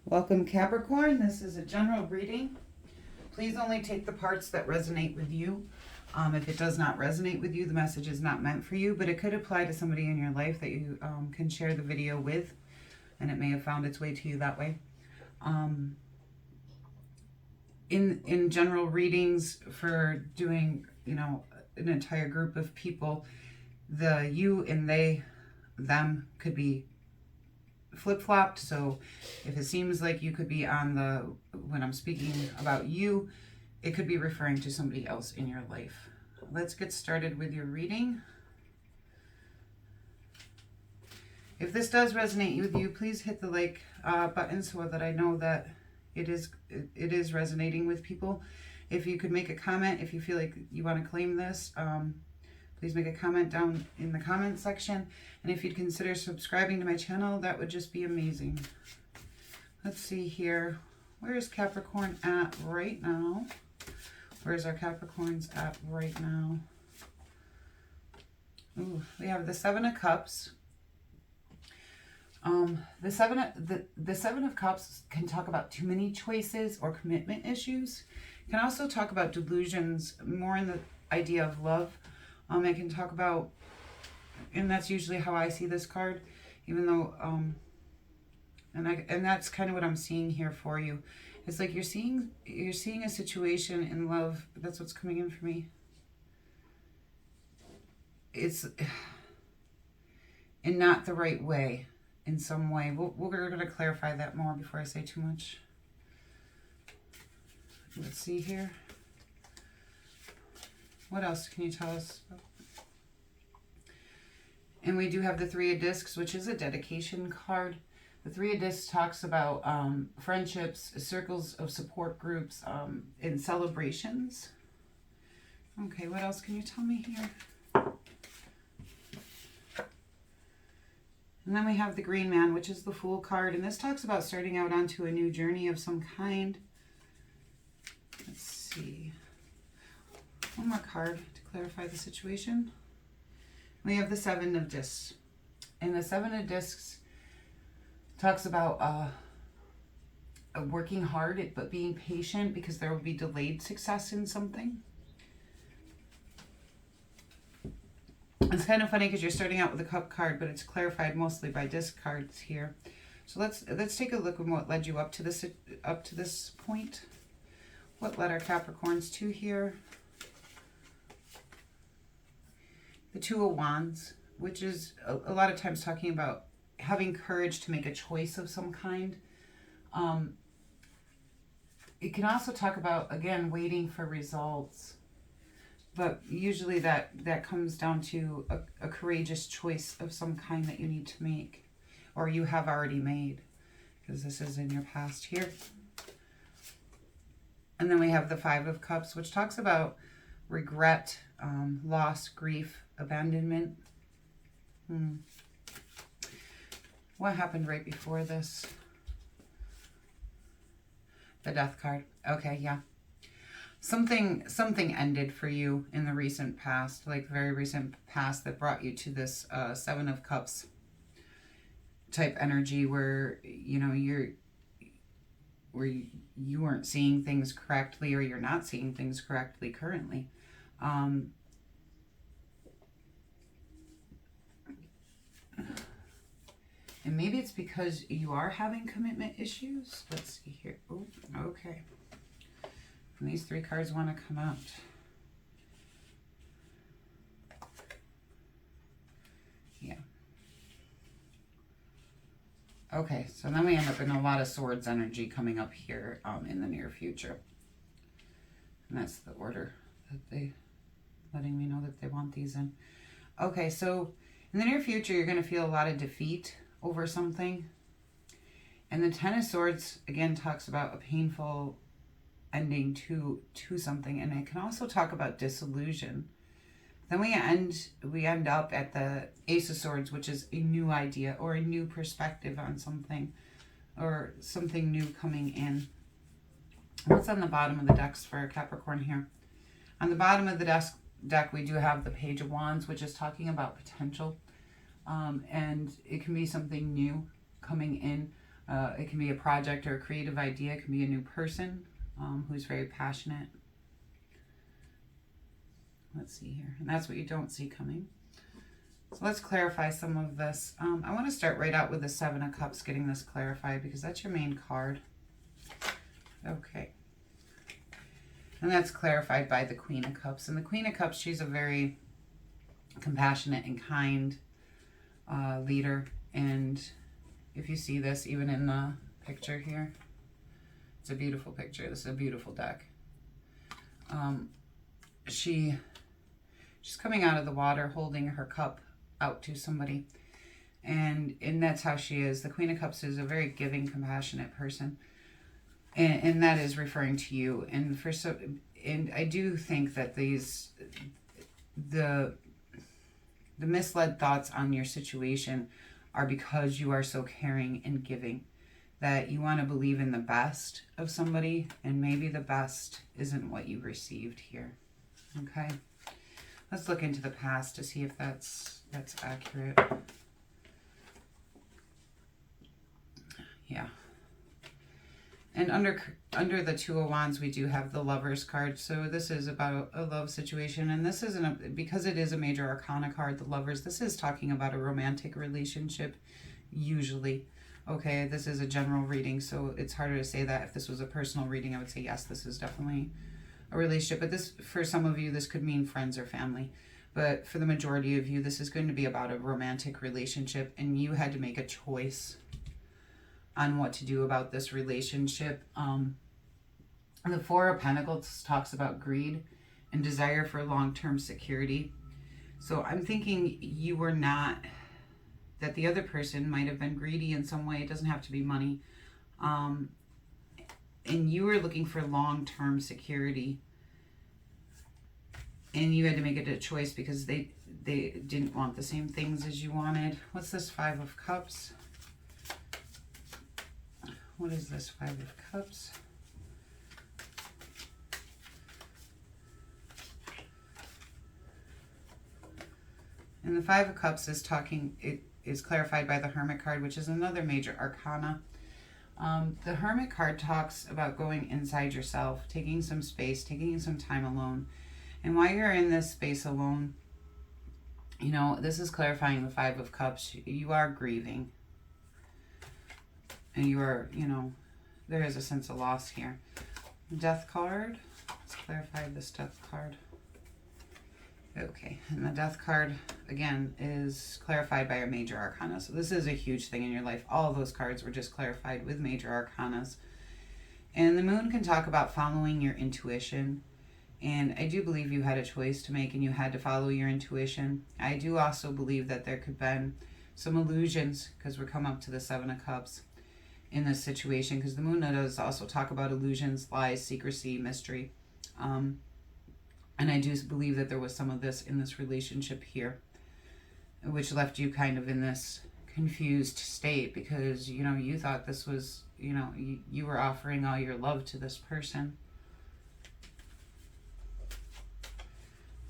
Welcome, Capricorn. This is a general reading. Please only take the parts that resonate with you. If it does not resonate with you, the message is not meant for you, but it could apply to somebody in your life that you can share the video with, and it may have found its way to you that way. In general readings for doing, an entire group of people, the you and they, them could be flip-flopped. So if it seems like you could be on when I'm speaking about you, it could be referring to somebody else in your life. Let's get started with your reading. If this does resonate with you, please hit the like button so that I know that it is resonating with people. If you could make a comment, if you feel like you want to claim this, please make a comment down in the comment section. And if you'd consider subscribing to my channel, that would just be amazing. Let's see here. Where is Capricorn at right now? Where's our Capricorns at right now? Ooh, we have the Seven of Cups. The Seven of Cups can talk about too many choices or commitment issues. It can also talk about delusions, more in the idea of love. I can talk about, and that's usually how I see this card, even though, and that's kind of what I'm seeing here for you. It's like you're seeing a situation in love. That's what's coming in for me. It's in not the right way, in some way. We're going to clarify that more before I say too much. Let's see here. What else can you tell us? And we do have the Three of Discs, which is a dedication card. The Three of Discs talks about friendships, circles of support groups, and celebrations. Okay, what else can you tell me here? And then we have the Green Man, which is the Fool card. And this talks about starting out onto a new journey of some kind. Let's see. One more card to clarify the situation. We have the Seven of Discs. And the Seven of Discs talks about working hard, but being patient because there will be delayed success in something. It's kind of funny because you're starting out with a Cup card, but it's clarified mostly by disc cards here. So let's take a look at what led you up to this point. What led our Capricorns to here? The Two of Wands, which is a lot of times talking about having courage to make a choice of some kind. It can also talk about, again, waiting for results. But usually that comes down to a courageous choice of some kind that you need to make, or you have already made, because this is in your past here. And then we have the Five of Cups, which talks about regret, loss, grief, abandonment. What happened right before this? The Death card. Okay, yeah. Something ended for you in the recent past, like very recent past, that brought you to this Seven of Cups type energy where, you weren't seeing things correctly, or you're not seeing things correctly currently. And maybe it's because you are having commitment issues. Let's see here. Oh, okay. And these three cards want to come out. Yeah. Okay, so then we end up in a lot of Swords energy coming up here in the near future. And that's the order that they letting me know that they want these in. Okay, so in the near future, you're going to feel a lot of defeat over something. And the Ten of Swords, again, talks about a painful ending to something. And it can also talk about disillusion. Then we end up at the Ace of Swords, which is a new idea or a new perspective on something, or something new coming in. What's on the bottom of the decks for Capricorn here? On the bottom of the deck, we do have the Page of Wands, which is talking about potential. And it can be something new coming in. It can be a project or a creative idea. It can be a new person who's very passionate. Let's see here. And that's what you don't see coming. So let's clarify some of this. I want to start right out with the Seven of Cups, getting this clarified, because that's your main card. Okay. And that's clarified by the Queen of Cups. And the Queen of Cups, she's a very compassionate and kind leader. And if you see this, even in the picture here, it's a beautiful picture. This is a beautiful deck. She's coming out of the water holding her cup out to somebody. And that's how she is. The Queen of Cups is a very giving, compassionate person. And that is referring to you. And I do think that the misled thoughts on your situation are because you are so caring and giving, that you want to believe in the best of somebody, and maybe the best isn't what you received here. Okay, let's look into the past to see if that's accurate. Yeah. And under the Two of Wands, we do have the Lovers card. So this is about a love situation. And this isn't, because it is a major arcana card, the Lovers, this is talking about a romantic relationship, usually. Okay, this is a general reading, so it's harder to say that. If this was a personal reading, I would say, yes, this is definitely a relationship. But this, for some of you, this could mean friends or family. But for the majority of you, this is going to be about a romantic relationship. And you had to make a choice on what to do about this relationship. The Four of Pentacles talks about greed and desire for long-term security. So I'm thinking you were not, that the other person might have been greedy in some way. It doesn't have to be money. And you were looking for long-term security. And you had to make a choice because they didn't want the same things as you wanted. What's this Five of Cups? What is this Five of Cups? And the Five of Cups is talking, it is clarified by the Hermit card, which is another major arcana. The Hermit card talks about going inside yourself, taking some space, taking some time alone. And while you're in this space alone, you know, this is clarifying the Five of Cups. You are grieving. And you are, you know, there is a sense of loss here. Death card. Let's clarify this Death card. Okay, and the Death card, again, is clarified by a major arcana. So this is a huge thing in your life. All of those cards were just clarified with major arcanas. And the Moon can talk about following your intuition. And I do believe you had a choice to make and you had to follow your intuition. I do also believe that there could have been some illusions, because we're coming up to the Seven of Cups in this situation, because the Moon does also talk about illusions, lies, secrecy, mystery. And I do believe that there was some of this in this relationship here, which left you kind of in this confused state, because, you know, you thought this was, you know, you were offering all your love to this person.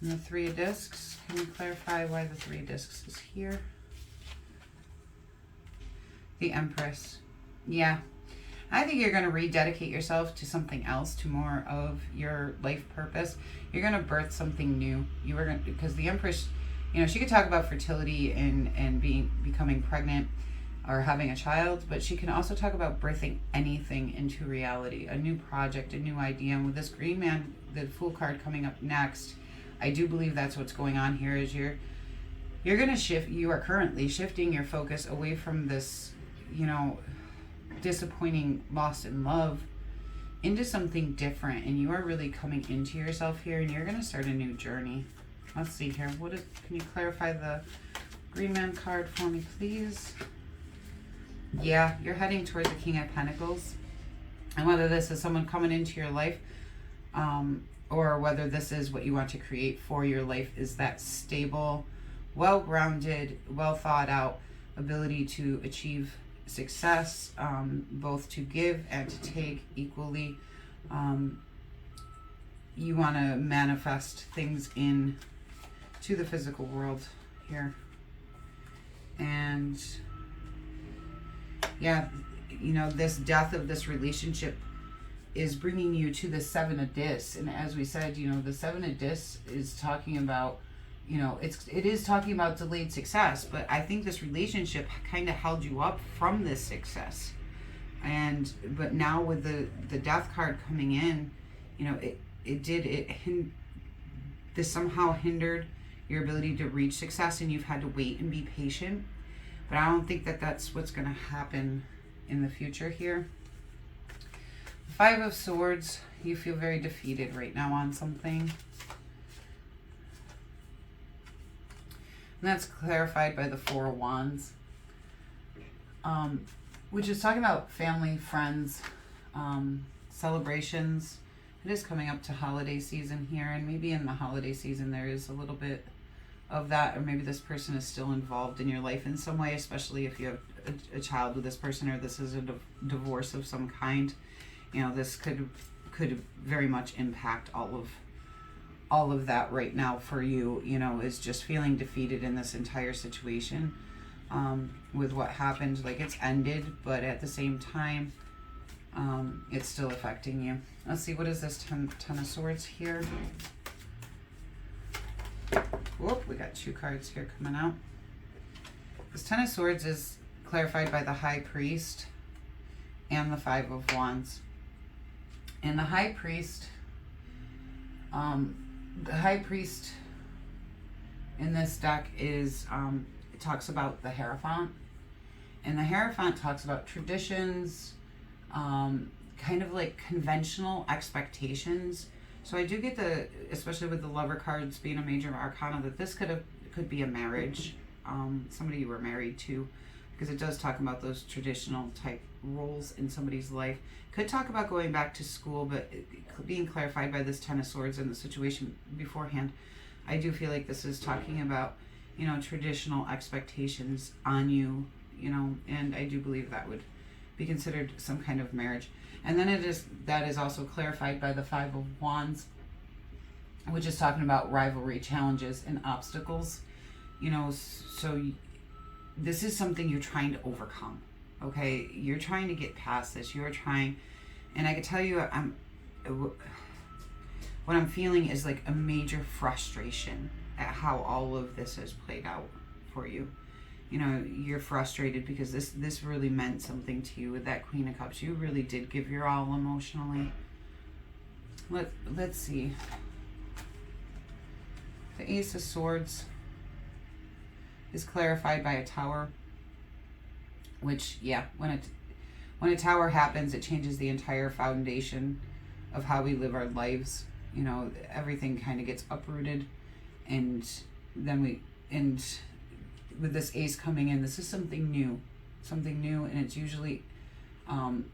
And the Three of Discs, can you clarify why the Three of Discs is here? The Empress. Yeah. I think you're going to rededicate yourself to something else, to more of your life purpose. You're going to birth something new. You are going to, because the Empress, you know, she could talk about fertility and becoming pregnant or having a child, but she can also talk about birthing anything into reality, a new project, a new idea. And with this Green Man, the Fool card coming up next, I do believe that's what's going on here. Is you're going to shift, you are currently shifting your focus away from this, you know, disappointing loss in love into something different, and you are really coming into yourself here, and you're going to start a new journey. Let's see here. Can you clarify the Green Man card for me, please? Yeah, you're heading towards the King of Pentacles. And whether this is someone coming into your life, or whether this is what you want to create for your life, is that stable, well-grounded, well-thought-out ability to achieve success, both to give and to take equally. You want to manifest things in to the physical world here. And yeah, you know, this death of this relationship is bringing you to the Seven of Discs. And as we said, you know, the Seven of Discs is talking about, you know, it is talking about delayed success, but I think this relationship kind of held you up from this success. But now with the Death card coming in, you know, this somehow hindered your ability to reach success, and you've had to wait and be patient. But I don't think that that's what's going to happen in the future here. Five of Swords, you feel very defeated right now on something. And that's clarified by the Four of Wands, which is talking about family, friends, celebrations. It is coming up to holiday season here, and maybe in the holiday season there is a little bit of that, or maybe this person is still involved in your life in some way, especially if you have a child with this person, or this is a divorce of some kind. You know, this could very much impact all of that right now for you. You know, is just feeling defeated in this entire situation with what happened. Like, it's ended, but at the same time, it's still affecting you. Let's see, what is this Ten of Swords here? Whoop, we got two cards here coming out. This Ten of Swords is clarified by the High Priest and the Five of Wands. And the High Priest in this deck is, it talks about the Hierophant. And the Hierophant talks about traditions, kind of like conventional expectations. So I do get especially with the Lover cards being a major arcana, that this could be a marriage, somebody you were married to, because it does talk about those traditional type roles in somebody's life. Could talk about going back to school, but being clarified by this Ten of Swords and the situation beforehand, I do feel like this is talking about, you know, traditional expectations on you, you know, and I do believe that would be considered some kind of marriage. And then that is also clarified by the Five of Wands, which is talking about rivalry, challenges, and obstacles. You know, so this is something you're trying to overcome. Okay, you're trying to get past this. You're trying, and I can tell you, what I'm feeling is like a major frustration at how all of this has played out for you. You know, you're frustrated because this really meant something to you with that Queen of Cups. You really did give your all emotionally. Let's see. The Ace of Swords is clarified by a Tower, which, yeah, when a Tower happens, it changes the entire foundation of how we live our lives. You know, everything kind of gets uprooted, and then with this Ace coming in, this is something new, and it's usually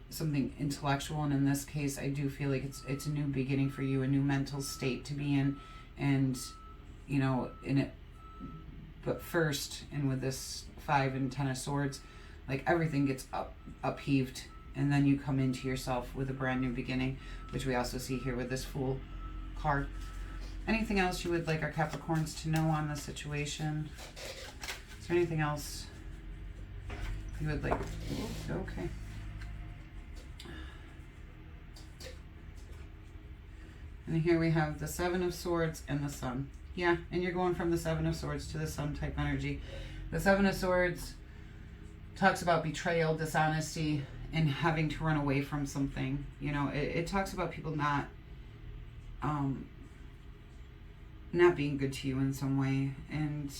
something intellectual. And in this case, I do feel like it's a new beginning for you, a new mental state to be in, and you know, but first, and with this Five and Ten of Swords, like everything gets upheaved, and then you come into yourself with a brand new beginning, which we also see here with this Fool card. Anything else you would like our Capricorns to know on the situation? Is there anything else you would like? Okay. And here we have the Seven of Swords and the Sun. Yeah, and you're going from the Seven of Swords to the Sun type energy. The Seven of Swords talks about betrayal, dishonesty, and having to run away from something. You know, it talks about people not being good to you in some way. And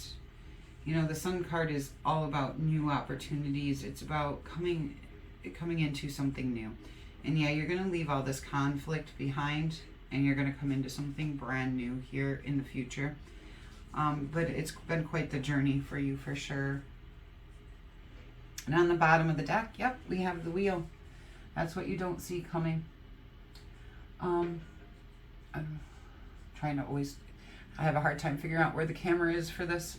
you know, the Sun card is all about new opportunities. It's about coming into something new. And yeah, you're going to leave all this conflict behind, and you're going to come into something brand new here in the future. But it's been quite the journey for you, for sure. And on the bottom of the deck, yep, we have the Wheel. That's what you don't see coming. I'm trying to always, I have a hard time figuring out where the camera is for this.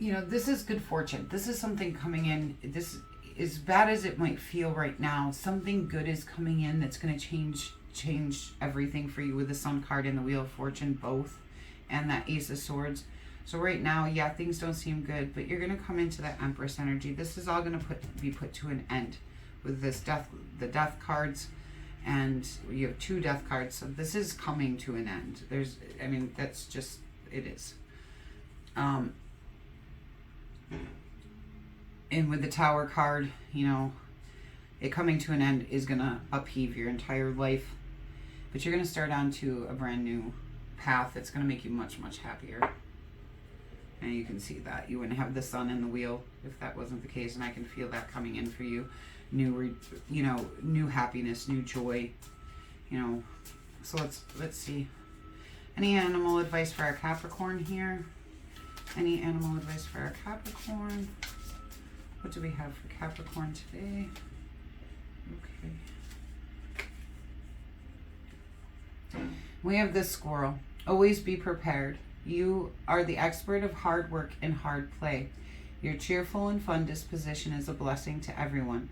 You know, this is good fortune. This is something coming in. This, as bad as it might feel right now, something good is coming in that's going to change everything for you with the Sun card and the Wheel of Fortune both, and that Ace of Swords. So right now, yeah, things don't seem good, but you're going to come into that Empress energy. This is all going to be put to an end with this the death cards, and you have 2 death cards. So this is coming to an end. I mean, that's just, it is. And with the Tower card, you know, it coming to an end is going to upheave your entire life, but you're going to start onto a brand new path that's going to make you much, much happier. And you can see that. You wouldn't have the sun in the wheel if that wasn't the case, and I can feel that coming in for you. New happiness, new joy, you know. So let's see. Any animal advice for our Capricorn here? Any animal advice for our Capricorn? What do we have for Capricorn today? Okay. We have this squirrel. Always be prepared. You are the expert of hard work and hard play. Your cheerful and fun disposition is a blessing to everyone.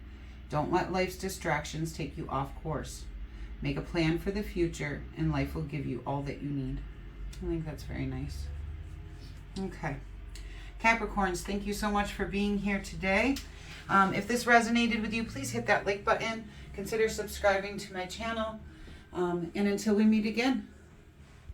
Don't let life's distractions take you off course. Make a plan for the future, and life will give you all that you need. I think that's very nice. Okay. Capricorns, thank you so much for being here today. If this resonated with you, please hit that like button. Consider subscribing to my channel. And until we meet again,